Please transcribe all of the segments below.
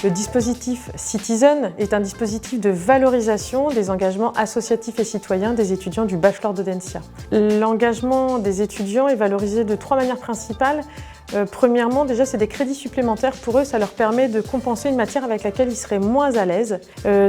Le dispositif Citizen est un dispositif de valorisation des engagements associatifs et citoyens des étudiants du bachelor d'Audencia. L'engagement des étudiants est valorisé de 3 manières principales. Premièrement, déjà, c'est des crédits supplémentaires pour eux, ça leur permet de compenser une matière avec laquelle ils seraient moins à l'aise.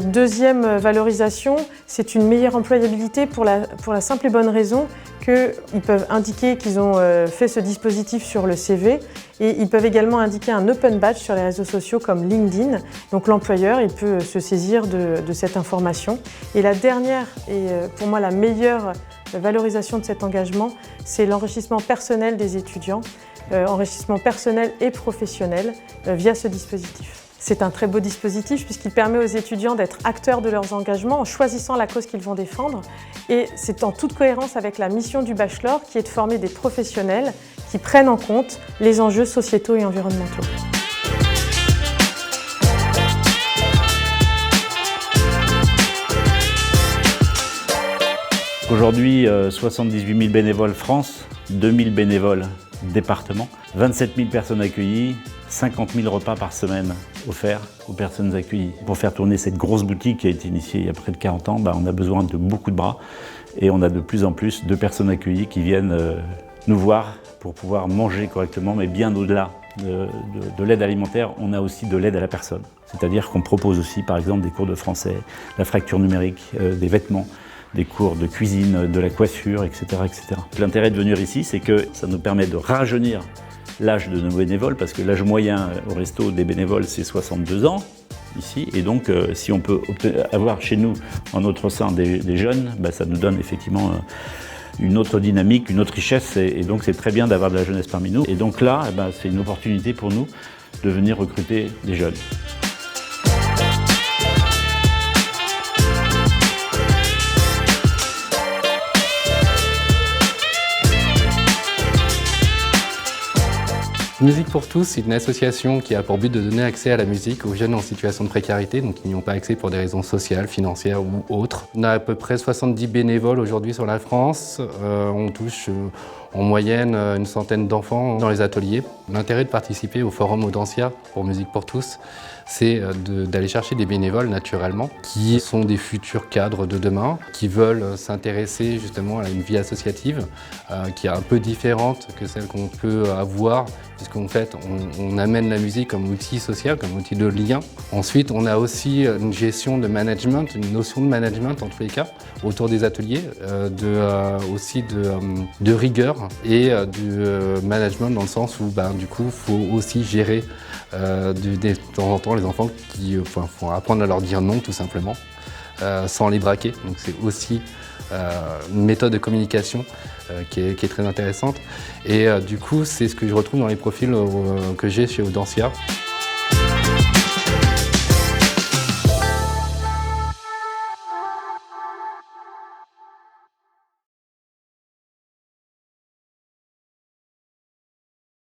Deuxième valorisation, c'est une meilleure employabilité pour la simple et bonne raison qu'ils peuvent indiquer qu'ils ont fait ce dispositif sur le CV et ils peuvent également indiquer un open badge sur les réseaux sociaux comme LinkedIn. Donc l'employeur, il peut se saisir de cette information. Et la dernière, et pour moi la meilleure valorisation de cet engagement, c'est l'enrichissement personnel des étudiants. Enrichissement personnel et professionnel via ce dispositif. C'est un très beau dispositif puisqu'il permet aux étudiants d'être acteurs de leurs engagements en choisissant la cause qu'ils vont défendre et c'est en toute cohérence avec la mission du bachelor qui est de former des professionnels qui prennent en compte les enjeux sociétaux et environnementaux. Aujourd'hui, 78 000 bénévoles France, 2 000 bénévoles département, 27 000 personnes accueillies, 50 000 repas par semaine offerts aux personnes accueillies. Pour faire tourner cette grosse boutique qui a été initiée il y a près de 40 ans, on a besoin de beaucoup de bras et on a de plus en plus de personnes accueillies qui viennent nous voir pour pouvoir manger correctement, mais bien au-delà de l'aide alimentaire, on a aussi de l'aide à la personne. C'est-à-dire qu'on propose aussi par exemple des cours de français, la fracture numérique, des vêtements, des cours de cuisine, de la coiffure, etc. etc. L'intérêt de venir ici, c'est que ça nous permet de rajeunir l'âge de nos bénévoles, parce que l'âge moyen au resto des bénévoles, c'est 62 ans, ici. Et donc, si on peut avoir chez nous, en notre sein, des jeunes, ça nous donne effectivement une autre dynamique, une autre richesse. Et donc, c'est très bien d'avoir de la jeunesse parmi nous. Et donc là, c'est une opportunité pour nous de venir recruter des jeunes. Musique pour tous, c'est une association qui a pour but de donner accès à la musique aux jeunes en situation de précarité, donc qui n'y ont pas accès pour des raisons sociales, financières ou autres. On a à peu près 70 bénévoles aujourd'hui sur la France. On touche en moyenne une centaine d'enfants dans les ateliers. L'intérêt de participer au Forum Audencia pour Musique pour tous, c'est d'aller chercher des bénévoles naturellement, qui sont des futurs cadres de demain, qui veulent s'intéresser justement à une vie associative qui est un peu différente que celle qu'on peut avoir, puisqu'en fait on amène la musique comme outil social, comme outil de lien. Ensuite on a aussi une gestion de management, une notion de management en tous les cas, autour des ateliers, aussi de rigueur et du management dans le sens où du coup il faut aussi gérer de temps en temps les enfants qui faut apprendre à leur dire non tout simplement, sans les braquer. Donc c'est aussi une méthode de communication qui est très intéressante. Et du coup c'est ce que je retrouve dans les profils que j'ai chez Audencia.